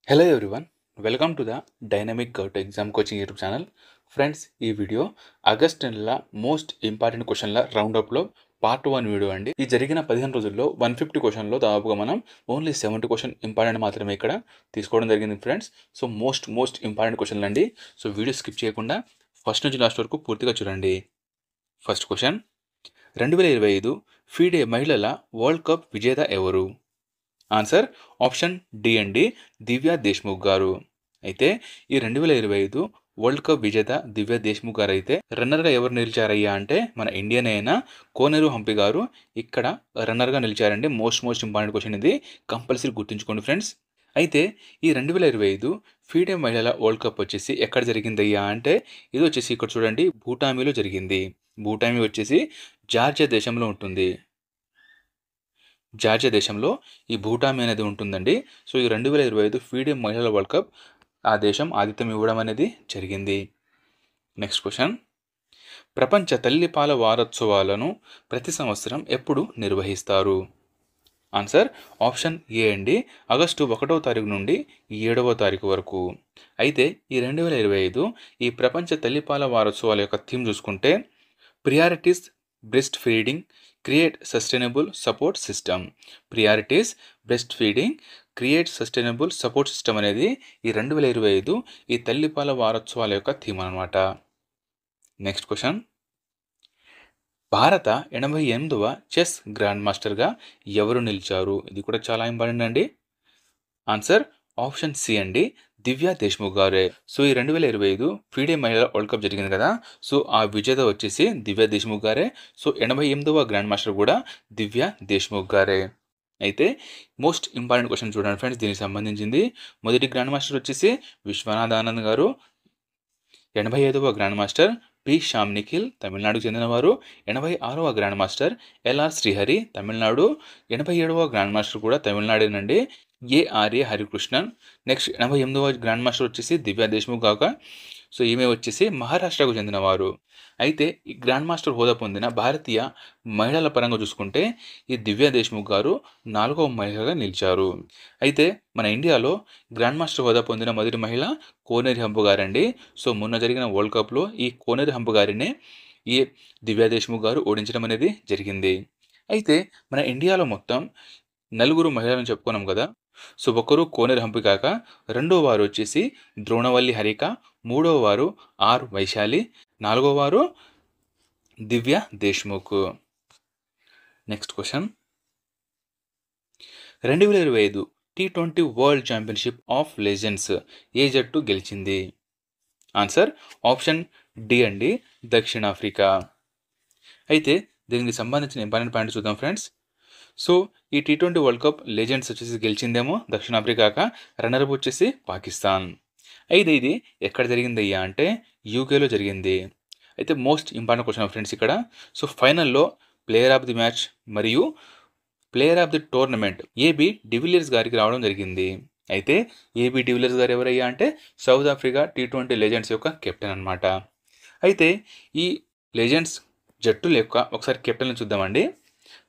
Hello everyone, welcome to the Dynamic Gov Exam Coaching YouTube channel. Friends, ఈ video August నెల most important క్వశ్చన్ల రౌండప్లో part 1 video అండి. ఈ జరిగిన 15 రోజుల్లో 150 క్వశ్చన్లో దాదాపుగా మనం ఓన్లీ 70 క్వశ్చన్ ఇంపార్టెంట్ మాత్రమే ఇక్కడ తీసుకోవడం జరిగింది ఫ్రెండ్స్. సో మోస్ట్ ఇంపార్టెంట్ క్వశ్చన్లు అండి. సో వీడియో స్కిప్ చేయకుండా ఫస్ట్ నుంచి లాస్ట్ వరకు పూర్తిగా చూడండి. ఫస్ట్ క్వశ్చన్, 2025 ఫీడే మహిళల వరల్డ్ కప్ విజేత ఎవరు? ఆన్సర్ ఆప్షన్ డి అండి, దివ్యా దేశ్ముఖ్ గారు. అయితే ఈ 2025 వరల్డ్ కప్ విజేత దివ్యా దేశ్ముఖ్ గారు అయితే రన్నర్గా ఎవరు నిలిచారయ్యా అంటే మన ఇండియన్ అయిన కోనేరు హంపి గారు ఇక్కడ రన్నర్గా నిలిచారండి. మోస్ట్ ఇంపార్టెంట్ క్వశ్చన్ ఇది, కంపల్సరీ గుర్తుంచుకోండి ఫ్రెండ్స్. అయితే ఈ 2025 ఫీడే మహిళల వరల్డ్ కప్ వచ్చేసి ఎక్కడ జరిగిందయ్యా అంటే ఇది వచ్చేసి ఇక్కడ చూడండి, భూటామీలో జరిగింది. భూటామీ వచ్చేసి జార్జియా దేశంలో ఉంటుంది. జార్జియా దేశంలో ఈ భూటామీ అనేది ఉంటుందండి. సో ఈ 2025 ఫీడే మహిళల వరల్డ్ కప్ ఆ దేశం ఆతిథ్యం ఇవ్వడం అనేది జరిగింది. నెక్స్ట్ క్వశ్చన్, ప్రపంచ తల్లిపాల వారోత్సవాలను ప్రతి సంవత్సరం ఎప్పుడు నిర్వహిస్తారు? ఆన్సర్ ఆప్షన్ ఏ అండి, ఆగస్టు 1వ తారీఖు నుండి 7వ తారీఖు వరకు. అయితే ఈ 2025 ఈ ప్రపంచ తల్లిపాల వారోత్సవాల యొక్క థీమ్ చూసుకుంటే priorities breast feeding create sustainable support system. Priorities breast feeding create sustainable support system అనేది ఈ 2025 ఈ తల్లిపాల వారోత్సవాల యొక్క థీమ్ అనమాట. నెక్స్ట్ క్వశ్చన్, భారత 88వ చెస్ గ్రాండ్ మాస్టర్గా ఎవరు నిలిచారు? ఇది కూడా చాలా ఇంపార్టెంట్ అండి. ఆన్సర్ ఆప్షన్ సి అండి, దివ్యా దేశ్ముఖ్ గారే. సో ఈ 2025 ఫీడే మహిళల వరల్డ్ కప్ జరిగింది కదా, సో ఆ విజేత వచ్చేసి దివ్యా దేశ్ముఖ్ గారే. సో 88వ గ్రాండ్ మాస్టర్ కూడా దివ్యా దేశ్ముఖ్ గారే. అయితే మోస్ట్ ఇంపార్టెంట్ క్వశ్చన్ చూడండి ఫ్రెండ్స్, దీనికి సంబంధించింది. మొదటి గ్రాండ్ మాస్టర్ వచ్చేసి విశ్వనాథ్ ఆనంద్ గారు. 85వ grand master P Shyam Nikhil, తమిళనాడుకు చెందినవారు. 86వ grand master LR Srihari, Tamil Nadu. 87వ గ్రాండ్ మాస్టర్ కూడా తమిళనాడేనండి, ఏఆర్ఏ హరికృష్ణన్. నెక్స్ట్ 88వ గ్రాండ్ మాస్టర్ వచ్చేసి దివ్యా దేశ్ముఖ్ కాక, సో ఈమె వచ్చేసి మహారాష్ట్రకు చెందినవారు. అయితే ఈ గ్రాండ్ మాస్టర్ హోదా పొందిన భారతీయ మహిళల పరంగా చూసుకుంటే ఈ దివ్యా దేశ్ముఖ్ గారు 4వ మహిళగా నిలిచారు. అయితే మన ఇండియాలో గ్రాండ్ మాస్టర్ హోదా పొందిన మొదటి మహిళ కోనేరు హంపి గారండి. సో మొన్న జరిగిన వరల్డ్ కప్లో ఈ కోనేరు హంపి గారినే ఈ దివ్యా దేశ్ముఖ్ గారు ఓడించడం అనేది జరిగింది. అయితే మన ఇండియాలో మొత్తం 4 మహిళలను చెప్పుకున్నాం కదా. సో ఒకరు కోనేరు హంపి కాక, రెండో వారు వచ్చేసి ద్రోణవల్లి హరిక, మూడవ వారు ఆర్ వైశాలి, 4వ వారు Divya Deshmukh. Next question, 2025 T20 world championship of legends ఏ జట్టు గెలిచింది? ఆన్సర్ ఆప్షన్ డి అండి, దక్షిణాఫ్రికా. అయితే దీనికి సంబంధించిన ఇంపార్టెంట్ పాయింట్ చూద్దాం ఫ్రెండ్స్. సో ఈ T20 వరల్డ్ కప్ లెజెండ్స్ వచ్చేసి గెలిచిందేమో దక్షిణాఫ్రికాక, రన్నర్ అప్ వచ్చేసి పాకిస్తాన్. అయితే ఇది ఎక్కడ జరిగిందయ్యా అంటే యూకేలో జరిగింది. అయితే మోస్ట్ ఇంపార్టెంట్ క్వశ్చన్ ఫ్రెండ్స్ ఇక్కడ. సో ఫైనల్లో ప్లేయర్ ఆఫ్ ది మ్యాచ్ మరియు player of the tournament AB de Villiers గారికి రావడం జరిగింది. అయితే ఏబి డివిలియర్స్ గారు ఎవరయ్యా అంటే సౌత్ ఆఫ్రికా T20 లెజెండ్స్ యొక్క కెప్టెన్ అనమాట. అయితే ఈ లెజెండ్స్ జట్టుల యొక్క ఒకసారి కెప్టెన్లు చూద్దామండి.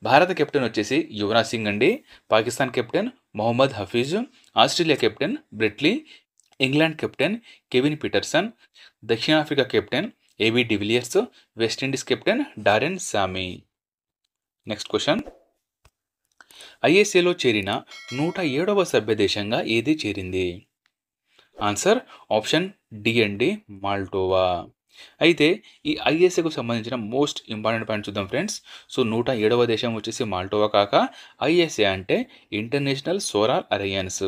భారత కెప్టెన్ వచ్చేసి యువరాజ్ సింగ్ అండి, Pakistan captain Mohammad Hafeez, Australia captain Brett Lee, England captain Kevin Pietersen, దక్షిణాఫ్రికా captain AB de Villiers, West Indies captain Darren Sammy. Next question, ఐఎస్ఏలో చేరిన 107వ సభ్య దేశంగా ఏది చేరింది? ఆన్సర్ ఆప్షన్ డి అండి, మాల్టోవా. అయితే ఈ ఐఎస్ఏకు సంబంధించిన మోస్ట్ ఇంపార్టెంట్ పాయింట్ చూద్దాం ఫ్రెండ్స్. సో 107వ దేశం వచ్చేసి మాల్టోవా కాక, ఐఎస్ఏ అంటే ఇంటర్నేషనల్ సోలార్ అలయన్స్.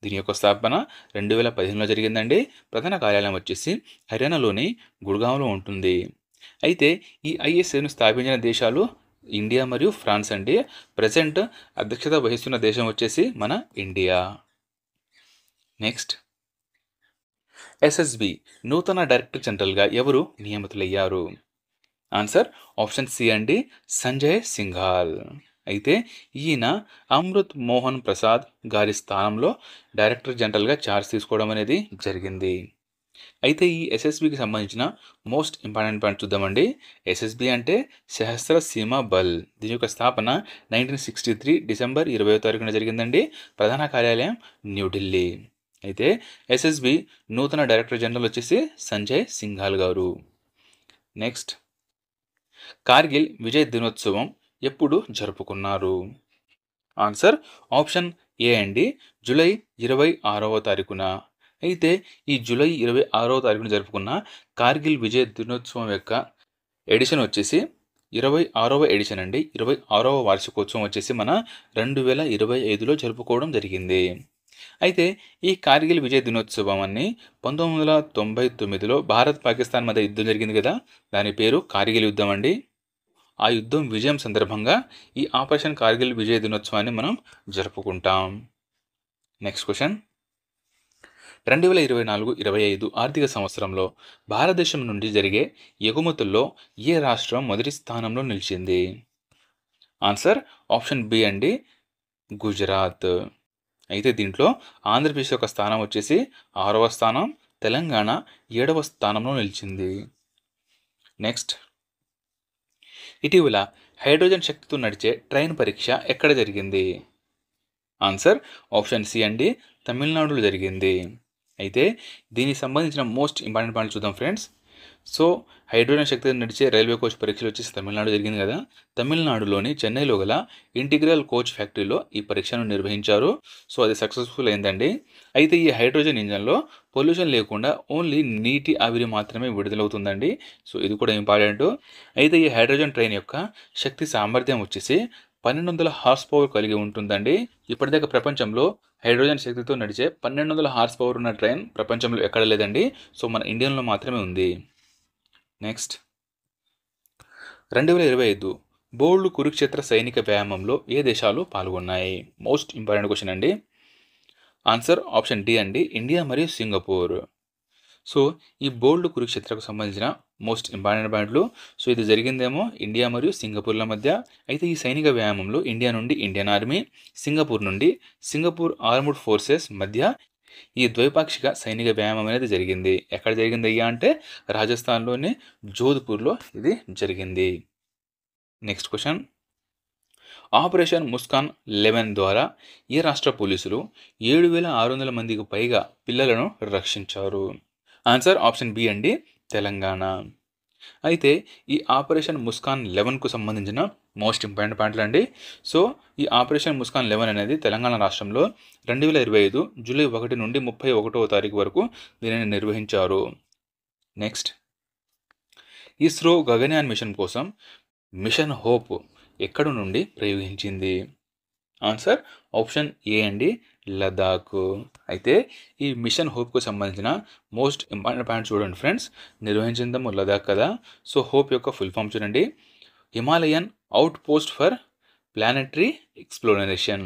దీని యొక్క స్థాపన 2015లో జరిగిందండి. ప్రధాన కార్యాలయం వచ్చేసి హర్యానాలోని గుడ్గాంలో ఉంటుంది. అయితే ఈ ఐఎస్ఏను స్థాపించిన దేశాలు ఇండియా మరియు ఫ్రాన్స్ అండి. ప్రజెంట్ అధ్యక్షత వహిస్తున్న దేశం వచ్చేసి మన ఇండియా. నెక్స్ట్, ఎస్ఎస్బి నూతన డైరెక్టర్ జనరల్గా ఎవరు నియమితులయ్యారు? ఆన్సర్ ఆప్షన్ సి అండి, సంజయ్ సింఘాల్. అయితే ఈయన అమృత్ మోహన్ ప్రసాద్ గారి స్థానంలో డైరెక్టర్ జనరల్గా ఛార్జ్ తీసుకోవడం అనేది జరిగింది. అయితే ఈ ఎస్ఎస్బికి సంబంధించిన మోస్ట్ ఇంపార్టెంట్ పాయింట్ చూద్దామండి. ఎస్ఎస్బి అంటే సహస్ర సీమ బల్. దీని యొక్క స్థాపన 1963 డిసెంబర్ 20వ తారీఖున జరిగిందండి. ప్రధాన కార్యాలయం న్యూఢిల్లీ. అయితే ఎస్ఎస్బి నూతన డైరెక్టర్ జనరల్ వచ్చేసి సంజయ్ సింఘాల్ గారు. నెక్స్ట్, కార్గిల్ విజయ్ దినోత్సవం ఎప్పుడు జరుపుకున్నారు? ఆన్సర్ ఆప్షన్ ఏ అండి, జూలై 26వ తారీఖున. అయితే ఈ జూలై 26వ తారీఖున జరుపుకున్న కార్గిల్ విజయ్ దినోత్సవం యొక్క ఎడిషన్ వచ్చేసి 26వ ఎడిషన్ అండి. 26వ వార్షికోత్సవం వచ్చేసి మన 2025లో జరుపుకోవడం జరిగింది. అయితే ఈ కార్గిల్ విజయ్ దినోత్సవాన్ని 1999లో భారత్ పాకిస్తాన్ మధ్య యుద్ధం జరిగింది కదా, దాని పేరు కార్గిల్ యుద్ధం అండి. ఆ యుద్ధం విజయం సందర్భంగా ఈ ఆపరేషన్ కార్గిల్ విజయ దినోత్సవాన్ని మనం జరుపుకుంటాం. నెక్స్ట్ క్వశ్చన్, 2024-25 ఆర్థిక సంవత్సరంలో భారతదేశం నుండి జరిగే ఎగుమతుల్లో ఏ రాష్ట్రం మొదటి స్థానంలో నిలిచింది? ఆన్సర్ ఆప్షన్ బి అండి, గుజరాత్. అయితే దీంట్లో ఆంధ్రప్రదేశ్ యొక్క స్థానం వచ్చేసి 6వ స్థానం, తెలంగాణ 7వ స్థానంలో నిలిచింది. నెక్స్ట్, ఇటీవల హైడ్రోజన్ శక్తితో నడిచే ట్రైన్ పరీక్ష ఎక్కడ జరిగింది? ఆన్సర్ ఆప్షన్ సి అండి, తమిళనాడులో జరిగింది. అయితే దీనికి సంబంధించిన మోస్ట్ ఇంపార్టెంట్ పాయింట్ చూద్దాం ఫ్రెండ్స్. సో హైడ్రోజన్ శక్తితో నడిచే రైల్వే కోచ్ పరీక్షలు వచ్చేసి తమిళనాడు జరిగింది కదా. తమిళనాడులోని చెన్నైలో గల ఇంటిగ్రల్ కోచ్ ఫ్యాక్టరీలో ఈ పరీక్షను నిర్వహించారు. సో అది సక్సెస్ఫుల్ అయిందండి. అయితే ఈ హైడ్రోజన్ ఇంజన్లో పొల్యూషన్ లేకుండా ఓన్లీ నీటి ఆవిరి మాత్రమే విడుదలవుతుందండి. సో ఇది కూడా ఇంపార్టెంట్. అయితే ఈ హైడ్రోజన్ ట్రైన్ యొక్క శక్తి సామర్థ్యం వచ్చేసి 1200 హార్స్ పవర్ కలిగి ఉంటుందండి. ఇప్పటిదాకా ప్రపంచంలో హైడ్రోజన్ శక్తితో నడిచే 1200 హార్స్ పవర్ ఉన్న ట్రైన్ ప్రపంచంలో ఎక్కడ లేదండి. సో మన ఇండియాలో మాత్రమే ఉంది. నెక్స్ట్, 2025 బోల్డ్ కురుక్షేత్ర సైనిక వ్యాయామంలో ఏ దేశాలు పాల్గొన్నాయి? మోస్ట్ ఇంపార్టెంట్ క్వశ్చన్ అండి. ఆన్సర్ ఆప్షన్ డి అండి, ఇండియా మరియు సింగపూర్. సో ఈ బోల్డ్ కురుక్షేత్రకు సంబంధించిన మోస్ట్ ఇంపార్టెంట్ పాయింట్లు. సో ఇది జరిగిందేమో ఇండియా మరియు సింగపూర్ల మధ్య. అయితే ఈ సైనిక వ్యాయామంలో ఇండియా నుండి ఇండియన్ ఆర్మీ, సింగపూర్ నుండి సింగపూర్ ఆర్మ్డ్ ఫోర్సెస్ మధ్య ఈ ద్వైపాక్షిక సైనిక వ్యాయామం అనేది జరిగింది. ఎక్కడ జరిగింది అయ్యా అంటే రాజస్థాన్లోని జోధ్పూర్లో ఇది జరిగింది. నెక్స్ట్ క్వశ్చన్, ఆపరేషన్ ముస్కాన్ 11 ద్వారా ఏ రాష్ట్ర పోలీసులు 7600 మందికి పైగా పిల్లలను రక్షించారు? ఆన్సర్ ఆప్షన్ బి అండి, తెలంగాణ. అయితే ఈ ఆపరేషన్ ముస్కాన్ 11కు సంబంధించిన మోస్ట్ ఇంపార్టెంట్ పాయింట్లు అండి. సో ఈ ఆపరేషన్ ముస్కాన్ 11 అనేది తెలంగాణ రాష్ట్రంలో 2025 జూలై 1 నుండి 31వ తారీఖు వరకు దీనిని నిర్వహించారు. నెక్స్ట్, ఇస్రో గగనయాన్ మిషన్ కోసం మిషన్ హోప్ ఎక్కడి నుండి ప్రయోగించింది? ఆన్సర్ ఆప్షన్ ఏ అండి, లదాఖ్. అయితే ఈ మిషన్ హోప్కు సంబంధించిన మోస్ట్ ఇంపార్టెంట్ పాయింట్ చూడండి ఫ్రెండ్స్. నిర్వహించిందేమో లదాఖ్ కదా. సో హోప్ యొక్క ఫుల్ ఫామ్ చూడండి, Himalayan out post for planetary exploration.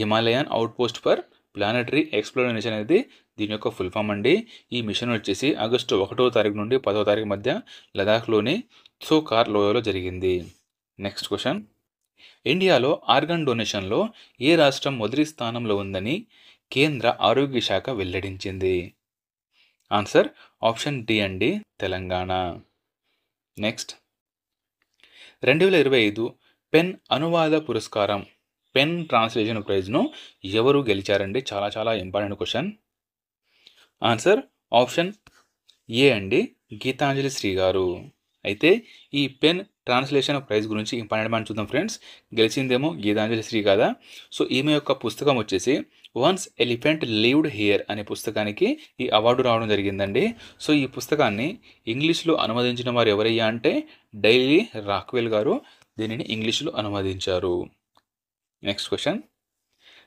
Himalayan out post for planetary exploration అనేది దీని యొక్క ఫుల్ ఫామ్ అండి. ఈ మిషన్ వచ్చేసి ఆగస్టు 1వ తారీఖు నుండి 10వ తారీఖు మధ్య లదాఖ్లోని త్సోకార్ లోయలో జరిగింది. నెక్స్ట్ క్వశ్చన్, ఇండియాలో ఆర్గాన్ డొనేషన్లో ఏ రాష్ట్రం మొదటి స్థానంలో ఉందని కేంద్ర ఆరోగ్య శాఖ వెల్లడించింది? ఆన్సర్ ఆప్షన్ డి అండి, తెలంగాణ. నెక్స్ట్, 2025 పెన్ అనువాద పురస్కారం, పెన్ ట్రాన్స్లేషన్ ప్రైజ్ను ఎవరు గెలిచారండి? చాలా చాలా important question. Answer option A అండి, గీతాంజలి శ్రీ గారు. అయితే ఈ పెన్ ట్రాన్స్లేషన్ ప్రైజ్ గురించి ఇంపార్టెంట్ పాయింట్ చూద్దాం ఫ్రెండ్స్. గెలిచిందేమో గీతాంజలి శ్రీ కదా. సో ఈమె యొక్క పుస్తకం వచ్చేసి వన్స్ ఎలిఫెంట్ లివ్డ్ హియర్ అనే పుస్తకానికి ఈ అవార్డు రావడం జరిగిందండి. సో ఈ పుస్తకాన్ని ఇంగ్లీష్లో అనువదించిన వారు ఎవరయ్యా అంటే డైలీ రాక్వెల్ గారు దీనిని ఇంగ్లీష్లో అనువదించారు. నెక్స్ట్ క్వశ్చన్,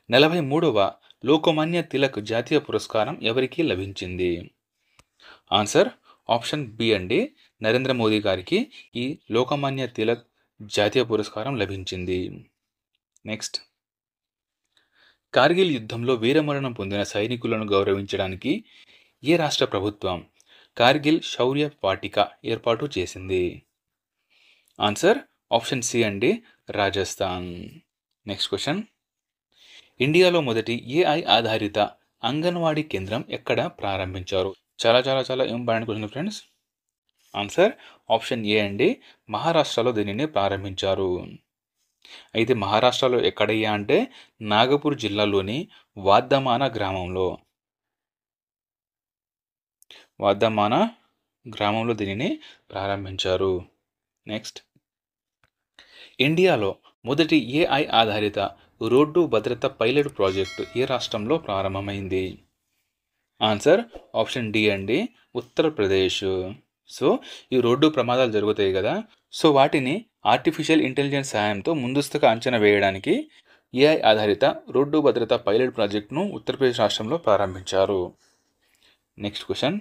43వ లోకమాన్య తిలక్ జాతీయ పురస్కారం ఎవరికి లభించింది? ఆన్సర్ ఆప్షన్ బి అండి, నరేంద్ర మోదీ గారికి ఈ లోకమాన్య తిలక్ జాతీయ పురస్కారం లభించింది. నెక్స్ట్, కార్గిల్ యుద్ధంలో వీరమరణం పొందిన సైనికులను గౌరవించడానికి ఏ రాష్ట్ర ప్రభుత్వం కార్గిల్ శౌర్య వాటిక ఏర్పాటు చేసింది? ఆన్సర్ ఆప్షన్ సి అండి, రాజస్థాన్. నెక్స్ట్ క్వశ్చన్, ఇండియాలో మొదటి ఏఐ ఆధారిత అంగన్వాడీ కేంద్రం ఎక్కడ ప్రారంభించారు? చాలా చాలా చాలా important question friends. Answer option A అండి, మహారాష్ట్రలో దీనిని ప్రారంభించారు. అయితే మహారాష్ట్రలో ఎక్కడయ్యా అంటే నాగపూర్ జిల్లాలోని వాద్దమాన గ్రామంలో. వర్ధమాన గ్రామంలో దీనిని ప్రారంభించారు. నెక్స్ట్, ఇండియాలో మొదటి AI ఆధారిత రోడ్డు భద్రత పైలట్ ప్రాజెక్టు ఏ రాష్ట్రంలో ప్రారంభమైంది? ఆన్సర్ ఆప్షన్ డి అండి, ఉత్తరప్రదేశ్. సో ఈ రోడ్డు ప్రమాదాలు జరుగుతాయి కదా, సో వాటిని ఆర్టిఫిషియల్ ఇంటెలిజెన్స్ సహాయంతో ముందస్తుగా అంచనా వేయడానికి AI ఆధారిత రోడ్డు భద్రత పైలట్ ప్రాజెక్టును ఉత్తరప్రదేశ్ రాష్ట్రంలో ప్రారంభించారు. నెక్స్ట్ క్వశ్చన్,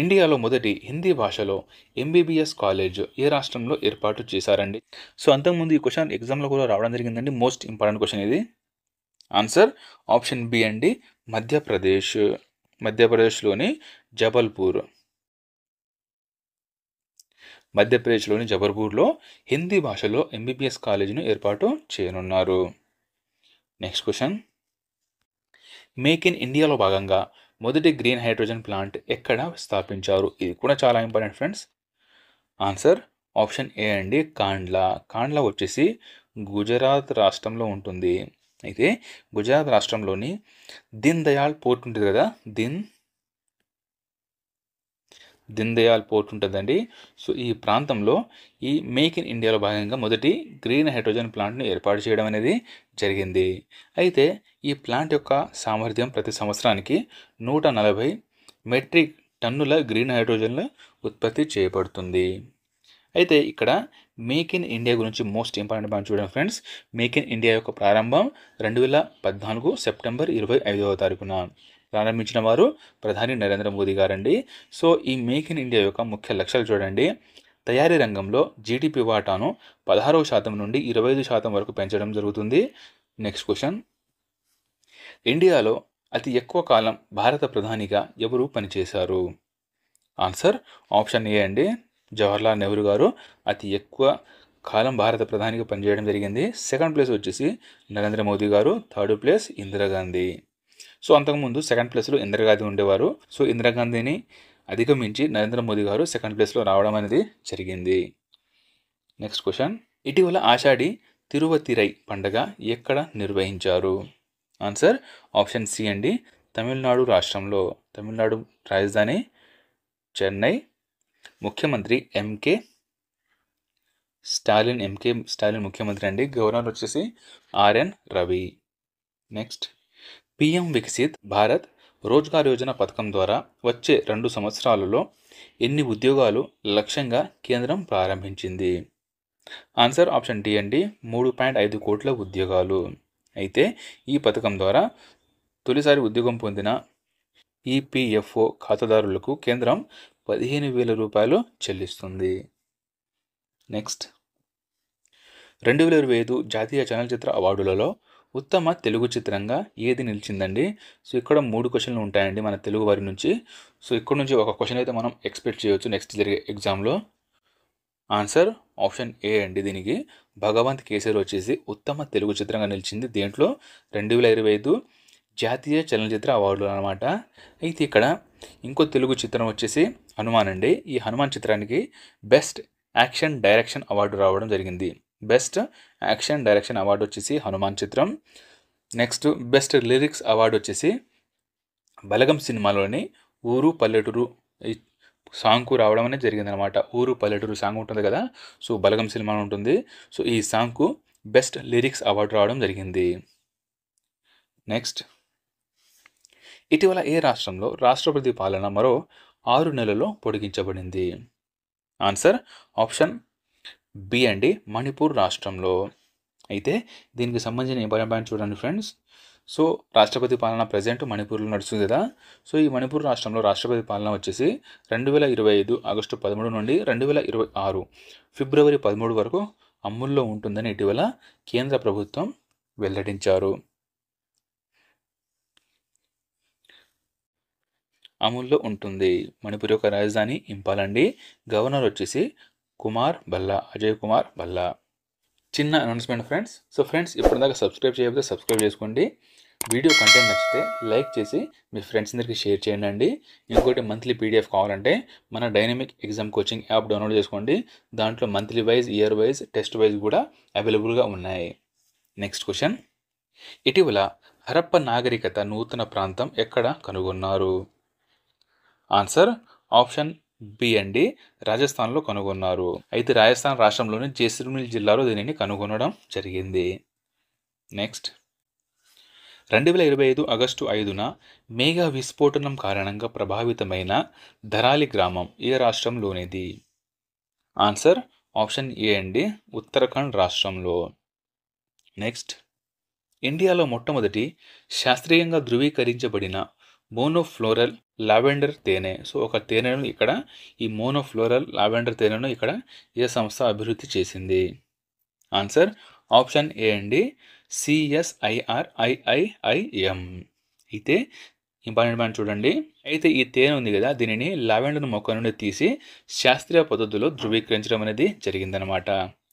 ఇండియాలో మొదటి హిందీ భాషలో MBBS కాలేజ్ ఏ రాష్ట్రంలో ఏర్పాటు చేశారండి? సో అంతకుముందు ఈ క్వశ్చన్ ఎగ్జామ్లో కూడా రావడం జరిగిందండి, మోస్ట్ ఇంపార్టెంట్ క్వశ్చన్ ఇది. ఆన్సర్ ఆప్షన్ బి అండి, మధ్యప్రదేశ్. మధ్యప్రదేశ్లోని జబల్పూర్. మధ్యప్రదేశ్లోని జబల్పూర్లో హిందీ భాషలో MBBS కాలేజీను ఏర్పాటు చేయనున్నారు. నెక్స్ట్ క్వశ్చన్, మేక్ ఇన్ ఇండియాలో భాగంగా మొదటి గ్రీన్ హైడ్రోజన్ ప్లాంట్ ఎక్కడ స్థాపించారు? ఇది కూడా చాలా important friends. Answer option A అండి, కాండ్లా. కాండ్లా వచ్చేసి గుజరాత్ రాష్ట్రంలో ఉంటుంది. అయితే గుజరాత్ రాష్ట్రంలోని దీన్ దయాళ్ పోర్ట్ ఉంటుంది కదా, దీన్ దయాళ్ పోర్ట్ ఉంటుందండి. సో ఈ ప్రాంతంలో ఈ మేక్ ఇన్ ఇండియాలో భాగంగా మొదటి గ్రీన్ హైడ్రోజన్ ప్లాంట్ను ఏర్పాటు చేయడం అనేది జరిగింది. అయితే ఈ ప్లాంట్ యొక్క సామర్థ్యం ప్రతి సంవత్సరానికి 140 మెట్రిక్ టన్నుల గ్రీన్ హైడ్రోజన్ల ఉత్పత్తి చేయబడుతుంది. అయితే ఇక్కడ మేక్ ఇన్ ఇండియా గురించి మోస్ట్ ఇంపార్టెంట్ పాయింట్ చూడండి ఫ్రెండ్స్. మేక్ ఇన్ ఇండియా యొక్క ప్రారంభం 2014 సెప్టెంబర్ 25వ తారీఖున. ప్రారంభించిన వారు ప్రధాని నరేంద్ర మోదీ గారండి. సో ఈ మేక్ ఇన్ ఇండియా యొక్క ముఖ్య లక్ష్యాలు చూడండి. తయారీ రంగంలో GDP వాటాను 16% నుండి 25% వరకు పెంచడం జరుగుతుంది. నెక్స్ట్ క్వశ్చన్, ఇండియాలో అతి ఎక్కువ కాలం భారత ప్రధానిగా ఎవరు పనిచేశారు? ఆన్సర్ ఆప్షన్ ఏ అండి, జవహర్లాల్ నెహ్రూ గారు అతి ఎక్కువ కాలం భారత ప్రధానిగా పనిచేయడం జరిగింది. సెకండ్ ప్లేస్ వచ్చేసి నరేంద్ర మోదీ గారు, థర్డ్ ప్లేస్ ఇందిరాగాంధీ. సో అంతకుముందు సెకండ్ ప్లేస్లో ఇందిరాగాంధీ ఉండేవారు. సో ఇందిరాగాంధీని అధిగమించి నరేంద్ర మోదీ గారు సెకండ్ ప్లేస్లో రావడం అనేది జరిగింది. నెక్స్ట్ క్వశ్చన్, ఇటీవల ఆషాఢి తిరువతిరై పండుగ ఎక్కడ నిర్వహించారు? ఆన్సర్ ఆప్షన్ సి అండి, తమిళనాడు రాష్ట్రంలో. తమిళనాడు రాజధాని చెన్నై. ముఖ్యమంత్రి స్టాలిన్ ముఖ్యమంత్రి అండి. గవర్నర్ వచ్చేసి RN Ravi. Next, PM Viksit Bharat Rozgar Yojana పథకం ద్వారా వచ్చే 2 సంవత్సరాలలో ఎన్ని ఉద్యోగాలు లక్ష్యంగా కేంద్రం ప్రారంభించింది? ఆన్సర్ ఆప్షన్ డి అండి, 3.5 కోట్ల ఉద్యోగాలు. అయితే ఈ పథకం ద్వారా తొలిసారి ఉద్యోగం పొందిన EPFO ఖాతాదారులకు కేంద్రం 15,000 రూపాయలు చెల్లిస్తుంది. నెక్స్ట్, 2025 జాతీయ చలనచిత్ర అవార్డులలో ఉత్తమ తెలుగు చిత్రంగా ఏది నిలిచిందండి? సో ఇక్కడ 3 క్వశ్చన్లు ఉంటాయండి మన తెలుగు వారి నుంచి. సో ఇక్కడ నుంచి ఒక క్వశ్చన్ అయితే మనం ఎక్స్పెక్ట్ చేయవచ్చు నెక్స్ట్ జరిగే ఎగ్జామ్లో. ఆన్సర్ ఆప్షన్ ఏ అండి, దీనికి భగవంత్ కేసరి వచ్చేసి ఉత్తమ తెలుగు చిత్రంగా నిలిచింది. దేంట్లో 2025 జాతీయ చలనచిత్ర అవార్డులు అనమాట. అయితే ఇక్కడ ఇంకో తెలుగు చిత్రం వచ్చేసి హనుమాన్ అండి. ఈ హనుమాన్ చిత్రానికి బెస్ట్ యాక్షన్ డైరెక్షన్ అవార్డు రావడం జరిగింది. బెస్ట్ యాక్షన్ డైరెక్షన్ అవార్డు వచ్చేసి హనుమాన్ చిత్రం. నెక్స్ట్, బెస్ట్ లిరిక్స్ అవార్డు వచ్చేసి బలగం సినిమాలోని ఊరు పల్లెటూరు సాంగ్కు రావడం అనేది జరిగింది అనమాట. ఊరు పల్లెటూరు సాంగ్ ఉంటుంది కదా, సో బలగం సినిమాలో ఉంటుంది. సో ఈ సాంగ్కు బెస్ట్ లిరిక్స్ అవార్డు రావడం జరిగింది. నెక్స్ట్, ఇటీవల ఏ రాష్ట్రంలో రాష్ట్రపతి పాలన మరో 6 నెలల్లో పొడిగించబడింది? ఆన్సర్ ఆప్షన్ బి అండి, మణిపూర్ రాష్ట్రంలో. అయితే దీనికి సంబంధించిన ఇంపార్టెంట్ పాయింట్ చూడండి ఫ్రెండ్స్. సో రాష్ట్రపతి పాలన ప్రజెంట్ మణిపూర్లో నడుస్తుంది కదా. సో ఈ మణిపూర్ రాష్ట్రంలో రాష్ట్రపతి పాలన వచ్చేసి 2025 ఆగస్టు 13 నుండి 2026 ఫిబ్రవరి 13 వరకు అమల్లో ఉంటుందని ఇటీవల కేంద్ర ప్రభుత్వం వెల్లడించారు. అమల్లో ఉంటుంది. మణిపూర్ యొక్క రాజధాని ఇంపాల్ అండి. గవర్నర్ వచ్చేసి అజయ్ కుమార్ భల్లా. చిన్న అనౌన్స్మెంట్ ఫ్రెండ్స్. సో ఫ్రెండ్స్, ఇప్పటిదాకా సబ్స్క్రైబ్ చేయకపోతే సబ్స్క్రైబ్ చేసుకోండి. వీడియో కంటెంట్ నచ్చితే లైక్ చేసి మీ ఫ్రెండ్స్ అందరికీ షేర్ చేయండి అండి. ఇంకోటి మంత్లీ PDF కావాలంటే మన dynamic exam coaching app download చేసుకోండి. దాంట్లో monthly wise, year wise, test wise కూడా అవైలబుల్గా ఉన్నాయి. నెక్స్ట్ క్వశ్చన్, ఇటీవల హరప్ప నాగరికత నూతన ప్రాంతం ఎక్కడ కనుగొన్నారు? ఆన్సర్ ఆప్షన్ బి అండి, రాజస్థాన్లో కనుగొన్నారు. అయితే రాజస్థాన్ రాష్ట్రంలోని జైసల్మేర్ జిల్లాలో దీనిని కనుగొనడం జరిగింది. నెక్స్ట్ 2025 ఆగస్టు 5న మేఘ విస్ఫోటనం కారణంగా ప్రభావితమైన ధరాలి గ్రామం ఏ రాష్ట్రంలోనిది? ఆన్సర్ ఆప్షన్ ఏ అండి, ఉత్తరాఖండ్ రాష్ట్రంలో. నెక్స్ట్ ఇండియాలో మొట్టమొదటి శాస్త్రీయంగా ధృవీకరించబడిన మోనోఫ్లోరల్ లావెండర్ తేనె. సో ఒక తేనెను ఇక్కడ ఈ మోనోఫ్లోరల్ లావెండర్ తేనెను ఇక్కడ ఏ సంస్థ అభివృద్ధి చేసింది? ఆన్సర్ ఆప్షన్ ఏ అండి, CSIRIIIM. అయితే ఇంపార్టెంట్ పాయింట్ చూడండి. అయితే ఈ తేనె ఉంది కదా, దీనిని లావెండర్ మొక్క నుండి తీసి శాస్త్రీయ పద్ధతిలో ధృవీకరించడం అనేది జరిగిందనమాట.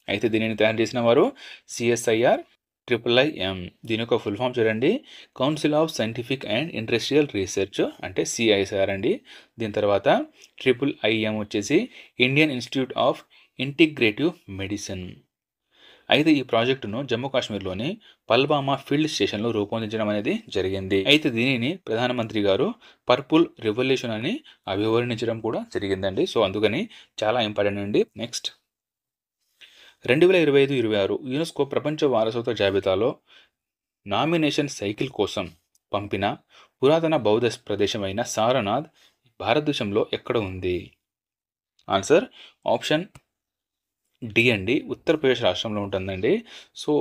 అయితే దీనిని తయారు చేసిన వారు CSIRIIM. దీని యొక్క ఫుల్ ఫామ్ చూడండి, council of scientific and industrial research, అంటే CISR అండి. దీని తర్వాత IIIM వచ్చేసి Indian institute of integrative medicine. అయితే ఈ ప్రాజెక్టును జమ్మూ కాశ్మీర్లోని పల్వామా ఫీల్డ్ స్టేషన్లో రూపొందించడం అనేది జరిగింది. అయితే దీనిని ప్రధానమంత్రి గారు పర్పుల్ రెవల్యూషన్ అని అభివర్ణించడం కూడా జరిగిందండి. సో అందుకని చాలా ఇంపార్టెంట్ అండి. నెక్స్ట్ 2025-26 యునెస్కో ప్రపంచ వారసత్వ జాబితాలో నామినేషన్ సైకిల్ కోసం పంపిన పురాతన బౌద్ధ ప్రదేశమైన సారనాథ్ భారతదేశంలో ఎక్కడ ఉంది? ఆన్సర్ ఆప్షన్ డి అండి, ఉత్తరప్రదేశ్ రాష్ట్రంలో ఉంటుందండి. సో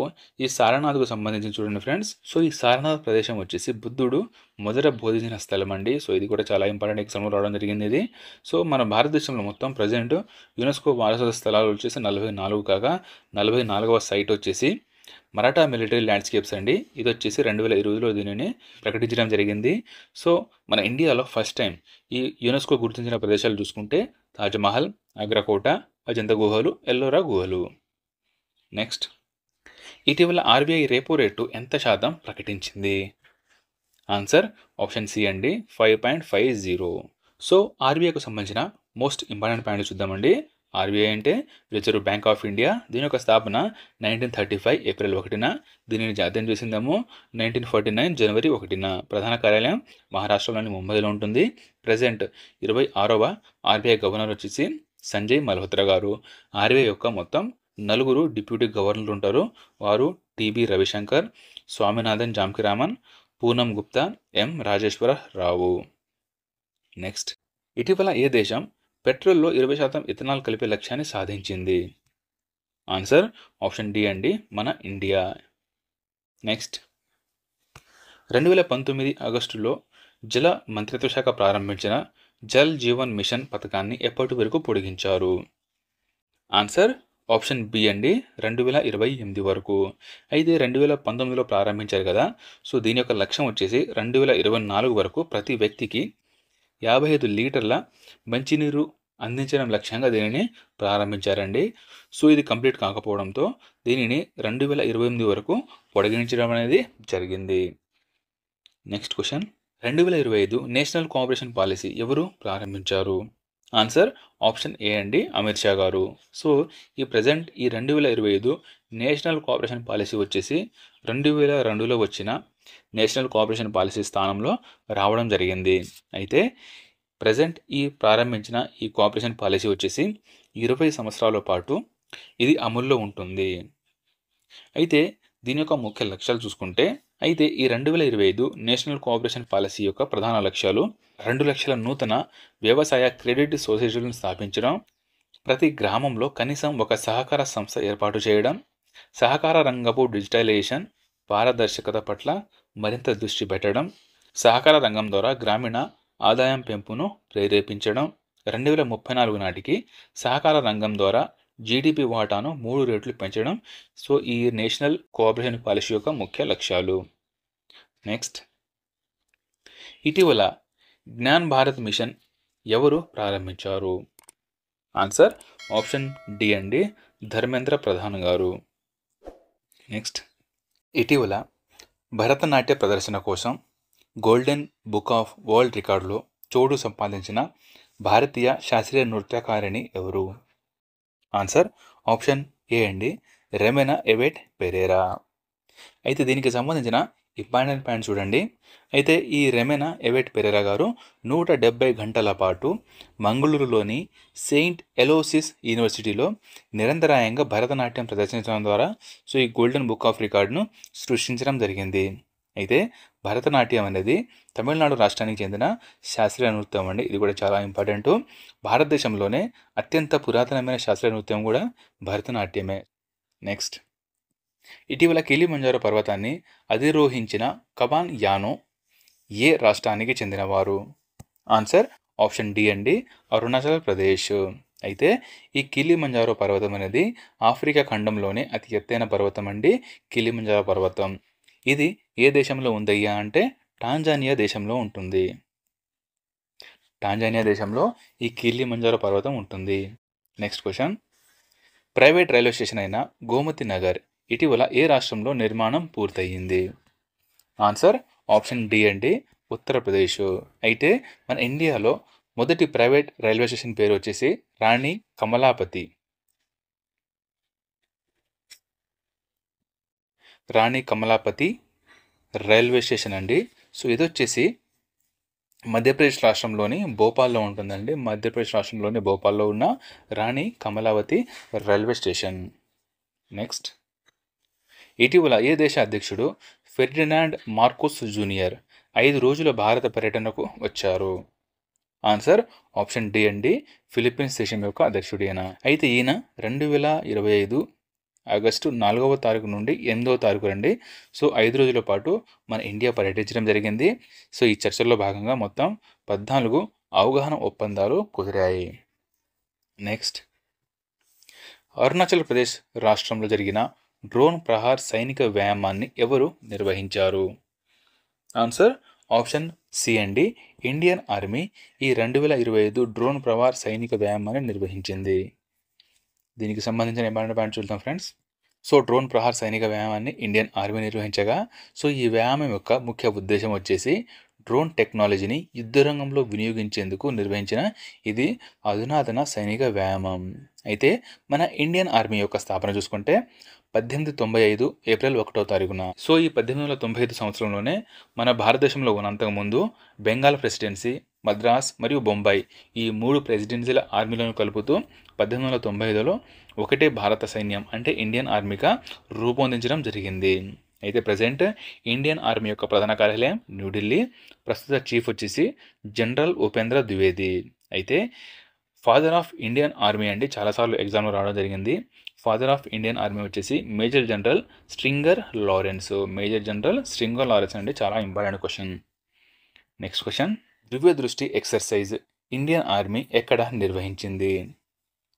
ఈ సారనాథ్కు సంబంధించి చూడండి ఫ్రెండ్స్. సో ఈ సారనాథ్ ప్రదేశం వచ్చేసి బుద్ధుడు మొదట బోధించిన స్థలం అండి. సో ఇది కూడా చాలా ఇంపార్టెంట్ ఎగ్జామ్లో రావడం జరిగింది ఇది. సో మన భారతదేశంలో మొత్తం ప్రజెంట్ యునెస్కో వారసత్వ స్థలాలు వచ్చేసి 44 కాగా 44వ సైట్ వచ్చేసి మరాఠా మిలిటరీ ల్యాండ్స్కేప్స్ అండి. ఇది వచ్చేసి 2020లో దీనిని ప్రకటించడం జరిగింది. సో మన ఇండియాలో ఫస్ట్ టైం ఈ యునెస్కో గుర్తించిన ప్రదేశాలు చూసుకుంటే తాజ్మహల్, ఆగ్రా కోట, అజంతా గుహలు, ఎల్లోరా గుహలు. నెక్స్ట్ ఇటీవల RBI రెపో రేటు ఎంత శాతం ప్రకటించింది? ఆన్సర్ ఆప్షన్ సి అండి, 5.50. సో RBIకు సంబంధించిన మోస్ట్ ఇంపార్టెంట్ పాయింట్ చూద్దామండి. RBI అంటే రిజర్వ్ బ్యాంక్ ఆఫ్ ఇండియా. దీని యొక్క స్థాపన 1935 ఏప్రిల్ 1న, దీనిని జాతీయం చేసిందేమో 1949 జనవరి 1న. ప్రధాన కార్యాలయం మహారాష్ట్రలోని ముంబైలో ఉంటుంది. ప్రజెంట్ 26వ RBI గవర్నర్ వచ్చేసి సంజయ్ మల్హోత్రా గారు. RBI యొక్క మొత్తం 4 డిప్యూటీ గవర్నర్లు ఉంటారు. వారు TB రవిశంకర్, స్వామినాథన్ జానకిరామన్, పూనం గుప్తా, M రాజేశ్వర రావు. నెక్స్ట్ ఇటీవల ఏ దేశం పెట్రోల్లో 20% ఇథనాల్ కలిపే లక్ష్యాన్ని సాధించింది? ఆన్సర్ ఆప్షన్ డి అండి, మన ఇండియా. నెక్స్ట్ 2019 ఆగస్టులో జల మంత్రిత్వ శాఖ ప్రారంభించిన జల్ జీవన్ మిషన్ పథకాన్ని ఎప్పటి వరకు పొడిగించారు? ఆన్సర్ ఆప్షన్ బి అండి, 2028 వరకు. అయితే 2019లో ప్రారంభించారు కదా, సో దీని యొక్క లక్ష్యం వచ్చేసి 2024 వరకు ప్రతి వ్యక్తికి 55 లీటర్ల మంచినీరు అందించడం లక్ష్యంగా దీనిని ప్రారంభించారండి. సో ఇది కంప్లీట్ కాకపోవడంతో దీనిని 2028 వరకు పొడిగించడం అనేది జరిగింది. Next question 2025 national cooperation policy ఎవరు ప్రారంభించారు? ఆన్సర్ ఆప్షన్ ఏ అండి, అమిత్ షా గారు. సో ఈ ప్రజెంట్ ఈ 2025 నేషనల్ కోఆపరేషన్ పాలసీ వచ్చేసి 2002లో వచ్చిన నేషనల్ కోఆపరేషన్ పాలసీ స్థానంలో రావడం జరిగింది. అయితే ప్రజెంట్ ఈ ప్రారంభించిన ఈ కోఆపరేషన్ పాలసీ వచ్చేసి 20 సంవత్సరాల పాటు ఇది అమల్లో ఉంటుంది. అయితే దీని యొక్క ముఖ్య లక్ష్యాలు చూసుకుంటే, అయితే ఈ 2025 నేషనల్ కోఆపరేషన్ పాలసీ యొక్క ప్రధాన లక్ష్యాలు 2 లక్షల నూతన వ్యవసాయ క్రెడిట్ సొసైటీలను స్థాపించడం, ప్రతి గ్రామంలో కనీసం ఒక సహకార సంస్థ ఏర్పాటు చేయడం, సహకార రంగపు డిజిటలైజేషన్ పారదర్శకత పట్ల మరింత దృష్టి పెట్టడం, సహకార రంగం ద్వారా గ్రామీణ ఆదాయం పెంపును ప్రేరేపించడం, 2034 నాటికి సహకార రంగం ద్వారా GDP వాటాను 3 రెట్లు పెంచడం. సో ఈ నేషనల్ కోఆపరేషన్ పాలసీ యొక్క ముఖ్య లక్ష్యాలు. నెక్స్ట్ ఇటీవల జ్ఞాన్ భారత్ మిషన్ ఎవరు ప్రారంభించారు? ఆన్సర్ ఆప్షన్ డి అండి, ధర్మేంద్ర ప్రధాన్ గారు. నెక్స్ట్ ఇటీవల భరతనాట్య ప్రదర్శన కోసం గోల్డెన్ బుక్ ఆఫ్ వరల్డ్ రికార్డులో చోటు సంపాదించిన భారతీయ శాస్త్రీయ నృత్యకారిణి ఎవరు? ఆన్సర్ ఆప్షన్ ఏ అండి, రెమెనా ఎవెట్ పెరేరా. అయితే దీనికి సంబంధించిన ఇంపార్టెంట్ పాయింట్ చూడండి. అయితే ఈ రెమెనా ఎవెట్ పెరెరా గారు 170 గంటల పాటు మంగళూరులోని సెయింట్ ఎలోసిస్ యూనివర్సిటీలో నిరంతరాయంగా భరతనాట్యం ప్రదర్శించడం ద్వారా ఈ గోల్డెన్ బుక్ ఆఫ్ రికార్డును సృష్టించడం జరిగింది. అయితే భరతనాట్యం అనేది తమిళనాడు రాష్ట్రానికి చెందిన శాస్త్రీయ నృత్యం అండి. ఇది కూడా చాలా ఇంపార్టెంట్. భారతదేశంలోనే అత్యంత పురాతనమైన శాస్త్రీయ నృత్యం కూడా భరతనాట్యమే. నెక్స్ట్, ఇటీవల కిలిమంజారో పర్వతాన్ని అధిరోహించిన కబాన్ యానో ఏ రాష్ట్రానికి చెందినవారు? ఆన్సర్ ఆప్షన్ డి అండి, అరుణాచల్ ప్రదేశ్. అయితే ఈ కిలిమంజారో పర్వతం అనేది ఆఫ్రికా ఖండంలోనే అతి ఎత్తైన పర్వతం అండి కిలిమంజారో పర్వతం. ఇది ఏ దేశంలో ఉందయ్యా అంటే టాంజానియా దేశంలో ఉంటుంది. టాంజానియా దేశంలో ఈ కిలిమంజారో పర్వతం ఉంటుంది. Next question, private railway station అయిన గోమతి నగర్ ఇటీవల ఏ రాష్ట్రంలో నిర్మాణం పూర్తయింది? ఆన్సర్ ఆప్షన్ డి అండి, ఉత్తరప్రదేశ్. అయితే మన ఇండియాలో మొదటి ప్రైవేట్ రైల్వే స్టేషన్ పేరు వచ్చేసి రాణి కమలాపతి. రాణి కమలాపతి రైల్వే స్టేషన్ అండి. ఇది వచ్చేసి మధ్యప్రదేశ్ రాష్ట్రంలోని భోపాల్లో ఉంటుందండి. మధ్యప్రదేశ్ రాష్ట్రంలోని భోపాల్లో ఉన్న రాణి కమలావతి రైల్వే స్టేషన్. నెక్స్ట్, ఇటీవల ఏ దేశ అధ్యక్షుడు ఫెర్డినాండ్ మార్కోస్ జూనియర్ 5 రోజుల భారత పర్యటనకు వచ్చారు? ఆన్సర్ ఆప్షన్ డి అండి, ఫిలిప్పీన్స్ దేశం యొక్క అధ్యక్షుడైన. అయితే ఈయన 2025 ఆగస్టు 4వ తారీఖు నుండి 8వ తారీఖు రండి 5 రోజుల పాటు మన ఇండియా పర్యటించడం జరిగింది. ఈ చర్చల్లో భాగంగా మొత్తం 14 అవగాహన ఒప్పందాలు కుదిరాయి. నెక్స్ట్, అరుణాచల్ ప్రదేశ్ రాష్ట్రంలో జరిగిన డ్రోన్ ప్రహార్ సైనిక వ్యాయామాన్ని ఎవరు నిర్వహించారు? ఆన్సర్ ఆప్షన్ సి అండి, ఇండియన్ ఆర్మీ ఈ 2025 డ్రోన్ ప్రహార్ సైనిక వ్యాయామాన్ని నిర్వహించింది. దీనికి సంబంధించిన ఇంపార్టెంట్ పాయింట్ చూద్దాం ఫ్రెండ్స్. డ్రోన్ ప్రహార్ సైనిక వ్యాయామాన్ని ఇండియన్ ఆర్మీ నిర్వహించగా ఈ వ్యాయామం యొక్క ముఖ్య ఉద్దేశం వచ్చేసి డ్రోన్ టెక్నాలజీని యుద్ధరంగంలో వినియోగించేందుకు నిర్వహించిన ఇది అధునాతన సైనిక వ్యాయామం. అయితే మన ఇండియన్ ఆర్మీ యొక్క స్థాపన చూసుకుంటే 1895 ఏప్రిల్ 1వ తారీఖున. ఈ 1895 సంవత్సరంలోనే మన భారతదేశంలో ఉన్నంతకుముందు బెంగాల్ ప్రెసిడెన్సీ, మద్రాస్ మరియు బొంబాయి ఈ 3 ప్రెసిడెన్సీల ఆర్మీలను కలుపుతూ 1895లో ఒకటే భారత సైన్యం అంటే ఇండియన్ ఆర్మీగా రూపొందించడం జరిగింది. అయితే ప్రజెంట్ ఇండియన్ ఆర్మీ యొక్క ప్రధాన కార్యాలయం న్యూఢిల్లీ. ప్రస్తుత చీఫ్ వచ్చేసి జనరల్ ఉపేంద్ర ద్వివేది. అయితే ఫాదర్ ఆఫ్ ఇండియన్ ఆర్మీ అండి, చాలాసార్లు ఎగ్జామ్లో రావడం జరిగింది. ఫాదర్ ఆఫ్ ఇండియన్ ఆర్మీ వచ్చేసి major general stringer Lawrence. Major general stringer Lawrence అండి, చాలా ఇంపార్టెంట్ క్వశ్చన్. నెక్స్ట్ క్వశ్చన్, దివ్య దృష్టి ఎక్సర్సైజ్ ఇండియన్ ఆర్మీ ఎక్కడ నిర్వహించింది?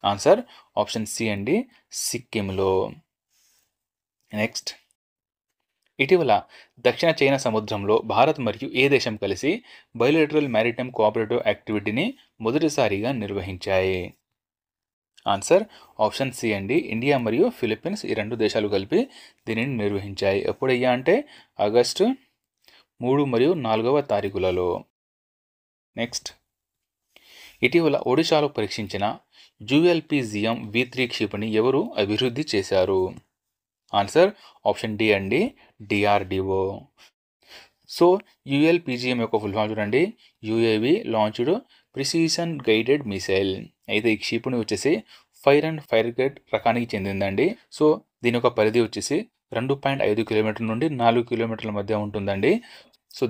ఆన్సర్ ఆప్షన్ సి అండి, సిక్కింలో. నెక్స్ట్, ఇటీవల దక్షిణ చైనా సముద్రంలో భారత్ మరియు ఏ దేశం కలిసి బయోలేటరల్ మ్యారిటైమ్ కోఆపరేటివ్ యాక్టివిటీని మొదటిసారిగా నిర్వహించాయి? ఆన్సర్ ఆప్షన్ సి అండి, ఇండియా మరియు ఫిలిప్పీన్స్ ఈ 2 దేశాలు కలిపి దీనిని నిర్వహించాయి. ఎప్పుడయ్యా అంటే ఆగస్టు 3 మరియు 4వ తారీఖులలో. నెక్స్ట్, ఇటీవల ఒడిశాలో పరీక్షించిన ULPGM V3 క్షిపణి ఎవరు అభివృద్ధి చేశారు? ఆన్సర్ ఆప్షన్ డి అండి, DRDO. ULPGM యొక్క ఫుల్ ఫామ్ చూడండి, UAV launched precision guided missile. అయితే ఈ క్షిపణి వచ్చేసి ఫైర్ అండ్ ఫైర్ గైడ్ రకానికి చెందిందండి. దీని యొక్క పరిధి వచ్చేసి 2.5 కిలోమీటర్ల నుండి 4 కిలోమీటర్ల మధ్య ఉంటుందండి.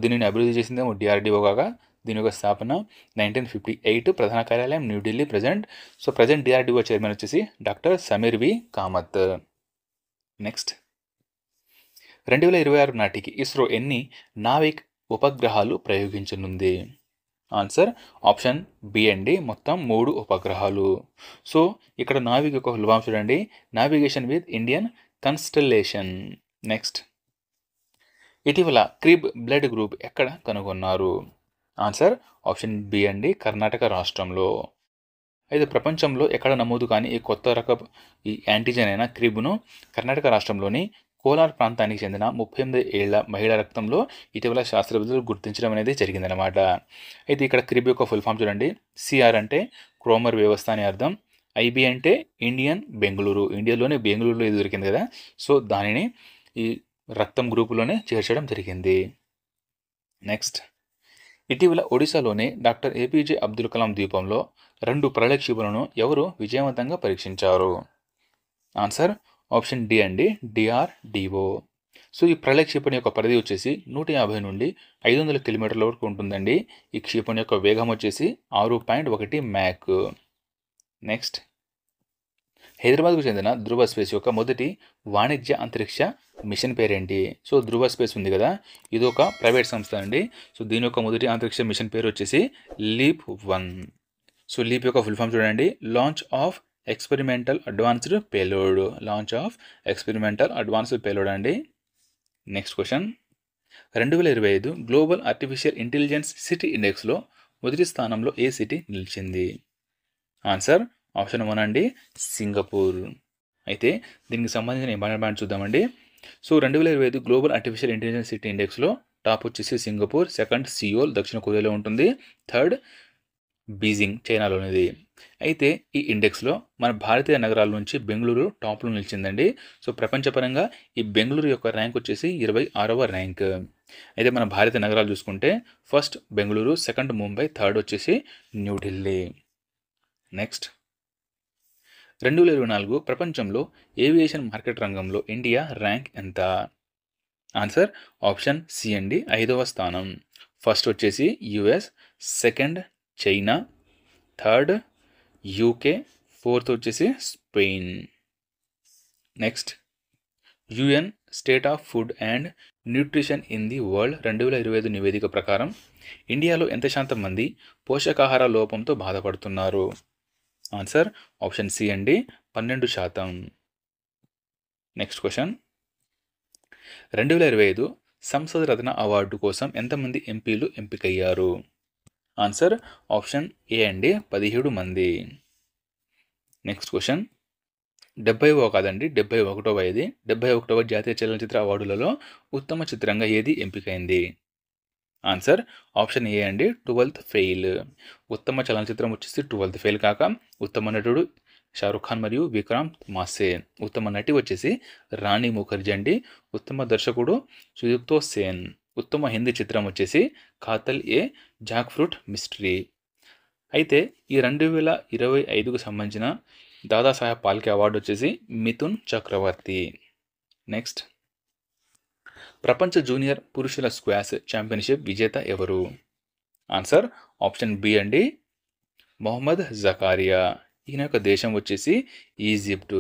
దీనిని అభివృద్ధి చేసిందేమో DRDO కాగా దీని యొక్క స్థాపన 1958, ప్రధాన కార్యాలయం న్యూఢిల్లీ. ప్రజెంట్ DRDO చైర్మన్ వచ్చేసి డాక్టర్ సమీర్ వి కామత్. నెక్స్ట్, 2026 నాటికి ఇస్రో ఎన్ని నావిక్ ఉపగ్రహాలు ప్రయోగించనుంది? ఆన్సర్ ఆప్షన్ బి అండి, మొత్తం 3 ఉపగ్రహాలు. ఇక్కడ నావిక్ యొక్క ఫుల్ ఫామ్ చూడండి, navigation with Indian constellation. Next, ఇటీవల క్రిబ్ బ్లడ్ గ్రూప్ ఎక్కడ కనుగొన్నారు? ఆన్సర్ ఆప్షన్ బి అండి, కర్ణాటక రాష్ట్రంలో. అయితే ప్రపంచంలో ఎక్కడ నమోదు కానీ ఈ కొత్త రకపు ఈ యాంటీజెన్ అయిన క్రిబ్ను కర్ణాటక రాష్ట్రంలోని కోలార్ ప్రాంతానికి చెందిన 38 ఏళ్ల మహిళ రక్తంలో ఇటీవల శాస్త్రవేత్తలు గుర్తించడం అనేది జరిగిందనమాట. అయితే ఇక్కడ క్రిబ్ యొక్క ఫుల్ ఫామ్ చూడండి, CR అంటే క్రోమర్ వ్యవస్థ అని అర్థం, IB అంటే ఇండియన్ బెంగళూరు, ఇండియాలోనే బెంగళూరులో ఇది దొరికింది కదా, దానిని ఈ రక్తం గ్రూపులోనే చేర్చడం జరిగింది. నెక్స్ట్, ఇటీవల ఒడిశాలోని డాక్టర్ ఏపీజే అబ్దుల్ కలాం ద్వీపంలో 2 ప్రళయక్షిపణులను ఎవరు విజయవంతంగా పరీక్షించారు? ఆన్సర్ ఆప్షన్ డి అండి, డిఆర్డిఓ. సో ఈ ప్రళయ క్షిపణి యొక్క పరిధి వచ్చేసి 150 నుండి 500 కిలోమీటర్ల వరకు ఉంటుందండి. ఈ క్షిపణి యొక్క వేగం వచ్చేసి 6.1 మ్యాక్. నెక్స్ట్, హైదరాబాద్కు చెందిన ధృవ స్పేస్ యొక్క మొదటి వాణిజ్య అంతరిక్ష మిషన్ పేరేంటి? సో ధృవ స్పేస్ ఉంది కదా, ఇది ఒక ప్రైవేట్ సంస్థ అండి. సో దీని యొక్క మొదటి అంతరిక్ష మిషన్ పేరు వచ్చేసి లీప్-1. సో లీప్ యొక్క ఫుల్ ఫామ్ చూడండి, launch of experimental advanced payload. Launch of experimental advanced payload అండి. Next question, 2025 global artificial intelligence city ఇండెక్స్లో మొదటి స్థానంలో ఏ సిటీ నిలిచింది? ఆన్సర్ ఆప్షన్ 1 అండి, సింగపూర్. అయితే దీనికి సంబంధించిన ఇంపార్టెంట్ పాయింట్ చూద్దామండి. So 2025 global artificial intelligence city ఇండెక్స్లో టాప్ వచ్చేసి సింగపూర్, సెకండ్ సియోల్ దక్షిణ కొరియాలో ఉంటుంది, థర్డ్ బీజింగ్ చైనాలోనిది. అయితే ఈ ఇండెక్స్లో మన భారతీయ నగరాల నుంచి బెంగళూరు టాప్లో నిలిచిందండి. సో ప్రపంచపరంగా ఈ బెంగళూరు యొక్క ర్యాంక్ వచ్చేసి 26వ ర్యాంక్. అయితే మన భారతీయ నగరాలు చూసుకుంటే first Bengaluru, second Mumbai, third వచ్చేసి న్యూఢిల్లీ. నెక్స్ట్, 2024 ప్రపంచంలో ఏవియేషన్ మార్కెట్ రంగంలో ఇండియా ర్యాంక్ ఎంత? ఆన్సర్ ఆప్షన్ సి అండి, 5వ స్థానం. ఫస్ట్ వచ్చేసి US, second China, third UK, fourth వచ్చేసి Spain. Next, UN state of food and nutrition in the world 2025 నివేదిక ప్రకారం ఇండియాలో ఎంత శాతం మంది పోషకాహార లోపంతో బాధపడుతున్నారు? ఆన్సర్ ఆప్షన్ సి అండి, 12%. నెక్స్ట్ క్వశ్చన్, 2025 సంసద్ రత్న అవార్డు కోసం ఎంతమంది ఎంపీలు ఎంపికయ్యారు? ఆన్సర్ ఆప్షన్ ఏ అండి, 17 మంది. నెక్స్ట్ క్వశ్చన్, 71వ ఇది 71వ జాతీయ చలనచిత్ర అవార్డులలో ఉత్తమ చిత్రంగా ఏది ఎంపికైంది? ఆన్సర్ ఆప్షన్ ఏ అండి, 12th ఫెయిల్. ఉత్తమ చలనచిత్రం వచ్చేసి 12th ఫెయిల్ కాక ఉత్తమ నటుడు షారుఖ్ ఖాన్ మరియు విక్రాంత్ మాసే. ఉత్తమ నటి వచ్చేసి రాణి ముఖర్జీ అండి. ఉత్తమ దర్శకుడు సుదీప్తో సేన్. ఉత్తమ హిందీ చిత్రం వచ్చేసి కాతల్ ఏ జాక్ ఫ్రూట్ మిస్టరీ. అయితే ఈ 2025కు సంబంధించిన దాదాసాహెబ్ పాల్కే అవార్డు వచ్చేసి మిథున్ చక్రవర్తి. నెక్స్ట్, ప్రపంచ జూనియర్ పురుషుల స్క్వాష్ ఛాంపియన్షిప్ విజేత ఎవరు? ఆన్సర్ ఆప్షన్ బి అండి, మొహమ్మద్ జకారియా. ఈయన యొక్క దేశం వచ్చేసి ఈజిప్ట్.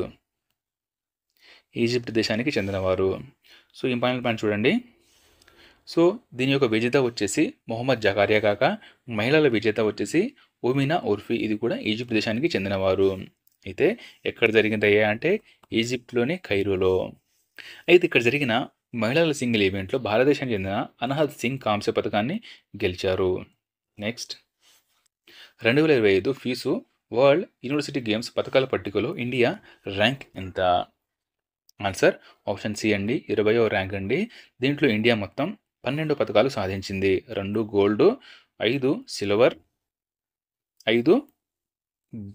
ఈజిప్ట్ దేశానికి చెందినవారు. సో ఇంపార్టెంట్ పాయింట్ చూడండి. సో దీని యొక్క విజేత వచ్చేసి మొహమ్మద్ జకారియా కాక మహిళల విజేత వచ్చేసి ఒమినా ఉర్ఫీ. ఇది కూడా ఈజిప్ట్ దేశానికి చెందినవారు. అయితే ఎక్కడ జరిగిందయ్యా అంటే ఈజిప్ట్లోని ఖైరోలో. అయితే ఇక్కడ జరిగిన మహిళల సింగిల్ ఈవెంట్లో భారతదేశానికి చెందిన అనహద్ సింగ్ కాంస్య పథకాన్ని గెలిచారు. Next, 2025 fees world university games పథకాల పట్టికలో ఇండియా ర్యాంక్ ఎంత? ఆన్సర్ ఆప్షన్ సి అండి, 20వ ర్యాంక్ అండి. దీంట్లో ఇండియా మొత్తం 12 పథకాలు సాధించింది. 2 gold, 5 silver, 5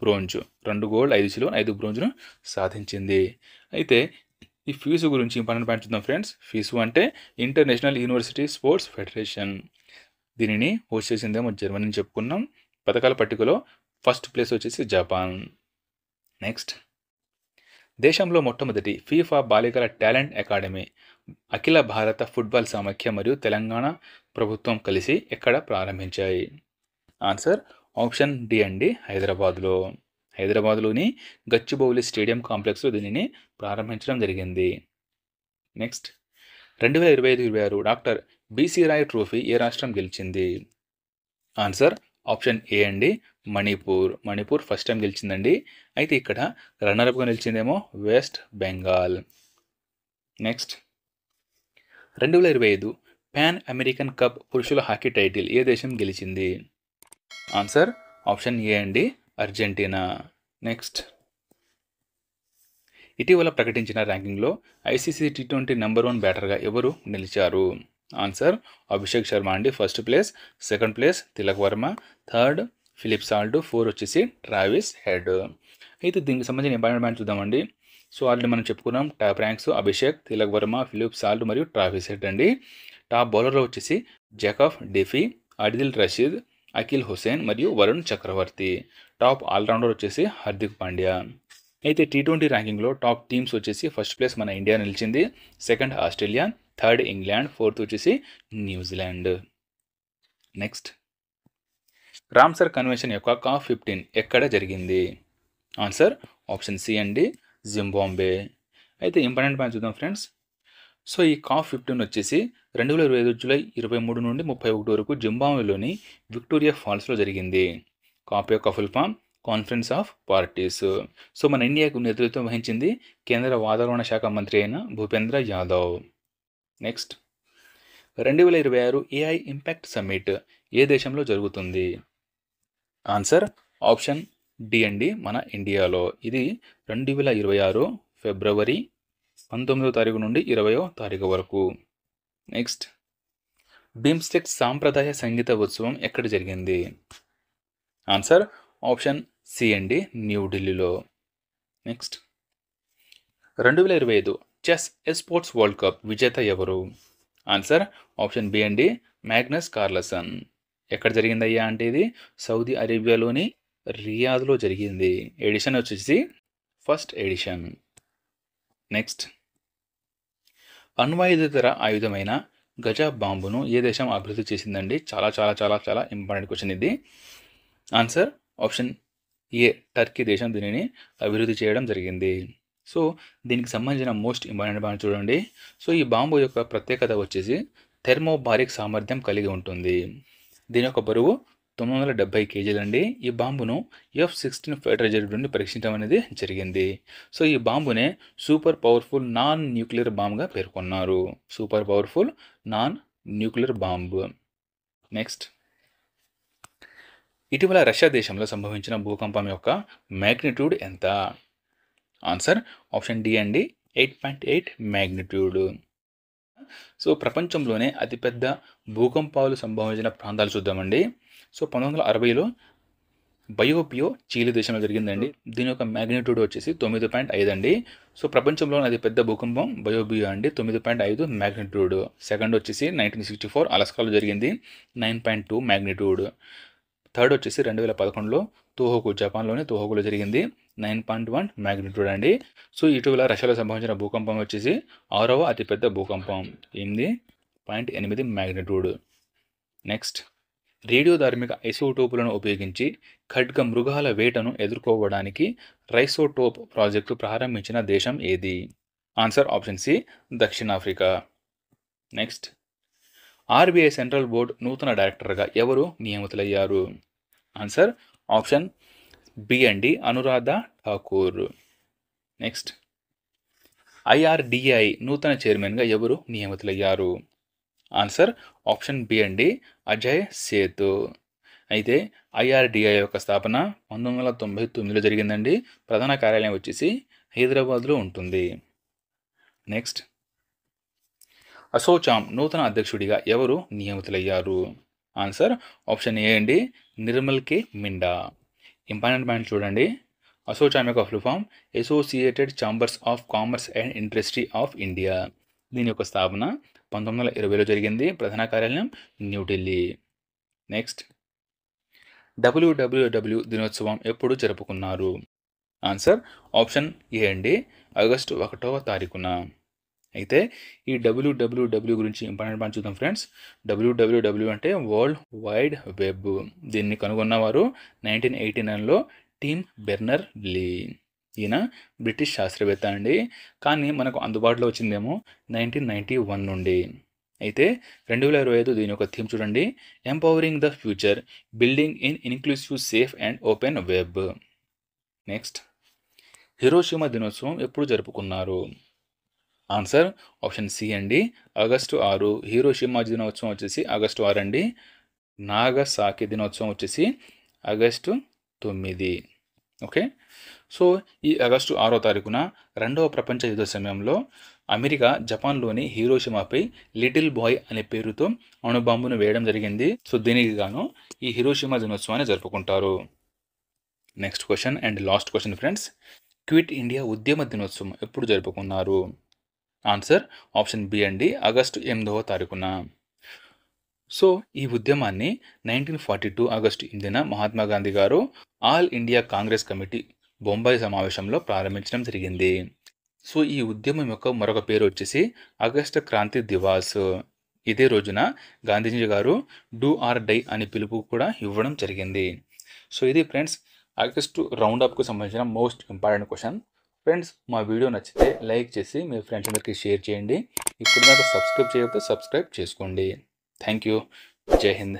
bronze. 2 gold, 5 silver, 5 బ్రోంజ్ను సాధించింది. అయితే ఈ ఫీజు గురించి ఇంపార్టెంట్ పాయింట్ చూద్దాం ఫ్రెండ్స్. ఫీజు అంటే ఇంటర్నేషనల్ యూనివర్సిటీ స్పోర్ట్స్ ఫెడరేషన్. దీనిని హోస్ట్ చేసిందేమో జర్మనీ అని చెప్పుకున్నాం. పథకాల పట్టికలో ఫస్ట్ ప్లేస్ వచ్చేసి జపాన్. నెక్స్ట్, దేశంలో మొట్టమొదటి ఫీఫా బాలికల టాలెంట్ అకాడమీ అఖిల భారత ఫుట్బాల్ సమాఖ్య మరియు తెలంగాణ ప్రభుత్వం కలిసి ఎక్కడ ప్రారంభించాయి? ఆన్సర్ ఆప్షన్ డి అండి, హైదరాబాద్లో. హైదరాబాద్లోని గచ్చిబౌలి స్టేడియం కాంప్లెక్స్లో దీనిని ప్రారంభించడం జరిగింది. Next, 2025-26 doctor BC Roy trophy ఏ రాష్ట్రం గెలిచింది? ఆన్సర్ ఆప్షన్ ఏ అండి, మణిపూర్. మణిపూర్ ఫస్ట్ టైం గెలిచిందండి. అయితే ఇక్కడ రన్నర్అప్గా నిలిచిందేమో West Bengal. Next, 2025 Pan American cup పురుషుల హాకీ టైటిల్ ఏ దేశం గెలిచింది? ఆన్సర్ ఆప్షన్ ఏ అండి, అర్జెంటీనా. నెక్స్ట్, ఇటీవల ప్రకటించిన ర్యాంకింగ్లో ఐసీసీ T20 నెంబర్ 1 బ్యాటర్గా ఎవరు నిలిచారు? ఆన్సర్ అభిషేక్ శర్మ అండి, first place. Second place Tilak Varma, third Philip Salt, 4 వచ్చేసి ట్రావిస్ హెడ్. అయితే దీనికి సంబంధించిన ఇంపార్టెంట్ పాయింట్ చూద్దామండి. సో ఆల్రెడీ మనం చెప్పుకున్నాం top ranks Abhishek, Tilak Varma, Philip Salt మరియు ట్రావిస్ హెడ్ అండి. టాప్ బౌలర్లో వచ్చేసి జకాఫ్ డెఫీ, అడిల్ రషీద్, అఖిల్ హుసేన్ మరియు వరుణ్ చక్రవర్తి. టాప్ ఆల్రౌండర్ వచ్చేసి హార్దిక్ పాండ్యా. అయితే T20 ర్యాంకింగ్లో టాప్ టీమ్స్ వచ్చేసి ఫస్ట్ ప్లేస్ మన ఇండియా నిలిచింది, second Australia, third England, fourth వచ్చేసి న్యూజిలాండ్. నెక్స్ట్, రామ్సర్ కన్వెన్షన్ యొక్క COP15 ఎక్కడ జరిగింది? ఆన్సర్ ఆప్షన్ సి అండి, జింబాబ్వే. అయితే ఇంపార్టెంట్ పాయింట్ చూద్దాం ఫ్రెండ్స్. సో ఈ COP15 వచ్చేసి 2025 జూలై 23 నుండి 31 వరకు జింబాబ్వేలోని విక్టోరియా ఫాల్స్లో జరిగింది. కాప్ యొక్క full form conference of parties. So మన ఇండియాకు నేతృత్వం వహించింది కేంద్ర వాతావరణ శాఖ మంత్రి అయిన Bhupender Yadav. Next, 2026 AI impact summit ఏ దేశంలో జరుగుతుంది? ఆన్సర్ ఆప్షన్ డి అండి, మన ఇండియాలో. ఇది 2026 ఫిబ్రవరి 19వ తారీఖు నుండి 20వ తారీఖు వరకు. నెక్స్ట్, బిమ్స్టెక్ సాంప్రదాయ సంగీత ఉత్సవం ఎక్కడ జరిగింది? ఆన్సర్ ఆప్షన్ సి అండి, న్యూఢిల్లీలో. Next, 2025 chess esports world cup విజేత ఎవరు? ఆన్సర్ ఆప్షన్ బి అండి, మ్యాగ్నస్ కార్లసన్. ఎక్కడ జరిగిందయ్యా అంటే ఇది సౌదీ అరేబియాలోని రియాద్లో జరిగింది. ఎడిషన్ వచ్చేసి ఫస్ట్ ఎడిషన్. నెక్స్ట్, అణ్వాయుధేతర ఆయుధమైన గజ బాంబును ఏ దేశం అభివృద్ధి చేసిందండి? చాలా చాలా చాలా చాలా ఇంపార్టెంట్ క్వశ్చన్ ఇది. ఆన్సర్ ఆప్షన్ ఏ, టర్కీ దేశం దీనిని అభివృద్ధి చేయడం జరిగింది. సో దీనికి సంబంధించిన మోస్ట్ ఇంపార్టెంట్ పాయింట్ చూడండి. సో ఈ బాంబు యొక్క ప్రత్యేకత వచ్చేసి థెర్మోబారిక్ సామర్థ్యం కలిగి ఉంటుంది. దీని యొక్క బరువు 970 kg. ఈ బాంబును F-16 ఫైటర్ జెట్ నుండి పరీక్షించడం అనేది జరిగింది. సో ఈ బాంబునే సూపర్ పవర్ఫుల్ నాన్ న్యూక్లియర్ బాంబ్గా పేర్కొన్నారు. Super powerful non nuclear bomb. Next, ఇటీవల రష్యా దేశంలో సంభవించిన భూకంపం యొక్క మ్యాగ్నిట్యూడ్ ఎంత? ఆన్సర్ ఆప్షన్ డి అండి, 8.8 మ్యాగ్నిట్యూడ్. సో ప్రపంచంలోనే అతిపెద్ద భూకంపాలు సంభవించిన ప్రాంతాలు చూద్దామండి. సో 1960లో బయోపియో చీలీ దేశంలో జరిగిందండి. దీని యొక్క మ్యాగ్నిట్యూడ్ వచ్చేసి 9.5 అండి. సో ప్రపంచంలోని అతిపెద్ద భూకంపం బయోపియో అండి, 9.5 మ్యాగ్నిట్యూడ్. సెకండ్ వచ్చేసి 1964 అలస్కాలో జరిగింది, 9.2 మ్యాగ్నిట్యూడ్. థర్డ్ వచ్చేసి 2011లో తోహోకు, జపాన్లోని తోహోకులో జరిగింది, 9.1 మ్యాగ్నిట్యూడ్ అండి. సో ఇటీవల రష్యాలో సంభవించిన భూకంపం వచ్చేసి 6వ అతిపెద్ద భూకంపం, 8.8 మ్యాగ్నిట్యూడ్. నెక్స్ట్, రేడియో ధార్మిక ఐసోటోపులను ఉపయోగించి ఖడ్గ మృగాల వేటను ఎదుర్కోవడానికి రైసోటోప్ ప్రాజెక్టు ప్రారంభించిన దేశం ఏది? ఆన్సర్ ఆప్షన్ సి, దక్షిణాఫ్రికా. నెక్స్ట్, ఆర్బీఐ సెంట్రల్ బోర్డ్ నూతన డైరెక్టర్గా ఎవరు నియమితులయ్యారు? ఆన్సర్ ఆప్షన్ బి అండి, అనురాధ ఠాకూర్. నెక్స్ట్, IRDAI నూతన చైర్మన్గా ఎవరు నియమితులయ్యారు? ఆన్సర్ ఆప్షన్ బి అండి, అజయ్ సేతు. అయితే IRDAI యొక్క స్థాపన 1999లో జరిగిందండి. ప్రధాన కార్యాలయం వచ్చేసి హైదరాబాద్లో ఉంటుంది. నెక్స్ట్, అసోచామ్ నూతన అధ్యక్షుడిగా ఎవరు నియమితులయ్యారు? ఆన్సర్ ఆప్షన్ ఏ అండి, Nirmal K Minda. Important point చూడండి. అసోచామ్ యొక్క full form Associated Chambers of Commerce and Industry of India. దీని యొక్క స్థాపన 1920లో జరిగింది. ప్రధాన కార్యాలయం న్యూఢిల్లీ. నెక్స్ట్, WWW దినోత్సవం ఎప్పుడు జరుపుకున్నారు? ఆన్సర్ ఆప్షన్ ఏ అండి, ఆగస్టు 1వ తారీఖున. అయితే ఈ WWW గురించి ఇంపార్టెంట్ పాయింట్ చూద్దాం ఫ్రెండ్స్. WWW అంటే వరల్డ్ వైడ్ వెబ్. దీన్ని కనుగొన్నవారు 1989లో టిమ్ బెర్నర్ లీ. ఈయన బ్రిటిష్ శాస్త్రవేత్త అండి. కానీ మనకు అందుబాటులో వచ్చిందేమో 1991 నుండి. అయితే 2025 దీని యొక్క థీమ్ చూడండి, empowering the future, building in inclusive, safe and open web. Next, Hiroshima దినోత్సవం ఎప్పుడు జరుపుకున్నారు? ఆన్సర్ ఆప్షన్ సి అండి, ఆగస్టు 6. హిరోషిమా దినోత్సవం వచ్చేసి ఆగస్టు 6 అండి. నాగసాకి దినోత్సవం వచ్చేసి ఆగస్టు 9. ఓకే. సో ఈ ఆగస్టు 6వ తారీఖున 2వ ప్రపంచ యుద్ధ సమయంలో అమెరికా జపాన్లోని హిరోషిమాపై లిటిల్ బాయ్ అనే పేరుతో అణుబాంబును వేయడం జరిగింది. సో దీనికి గాను ఈ హిరోషిమా దినోత్సవాన్ని జరుపుకుంటారు. Next question and last question friends. Quit India ఉద్యమ దినోత్సవం ఎప్పుడు జరుపుకున్నారు? ఆన్సర్ ఆప్షన్ బి అండి, ఆగస్టు 8వ తారీఖున. సో ఈ ఉద్యమాన్ని 1942 ఆగస్టు 8న మహాత్మా గాంధీ గారు all India Congress committee Bombay సమావేశంలో ప్రారంభించడం జరిగింది. సో ఈ ఉద్యమం యొక్క మరొక పేరు వచ్చేసి ఆగస్టు క్రాంతి దివాస్. ఇదే రోజున గాంధీజీ గారు డూ ఆర్ డై అని పిలుపు కూడా ఇవ్వడం జరిగింది. సో ఇది ఫ్రెండ్స్ ఆగస్టు రౌండప్కు సంబంధించిన మోస్ట్ ఇంపార్టెంట్ క్వశ్చన్. ఫ్రెండ్స్ మా వీడియో నచ్చితే లైక్ చేసి మీ ఫ్రెండ్స్ అందరికీ షేర్ చేయండి. ఇప్పుడు నాకు సబ్స్క్రైబ్ చేయకపోతే సబ్స్క్రైబ్ చేసుకోండి. Thank you. జై హింద్.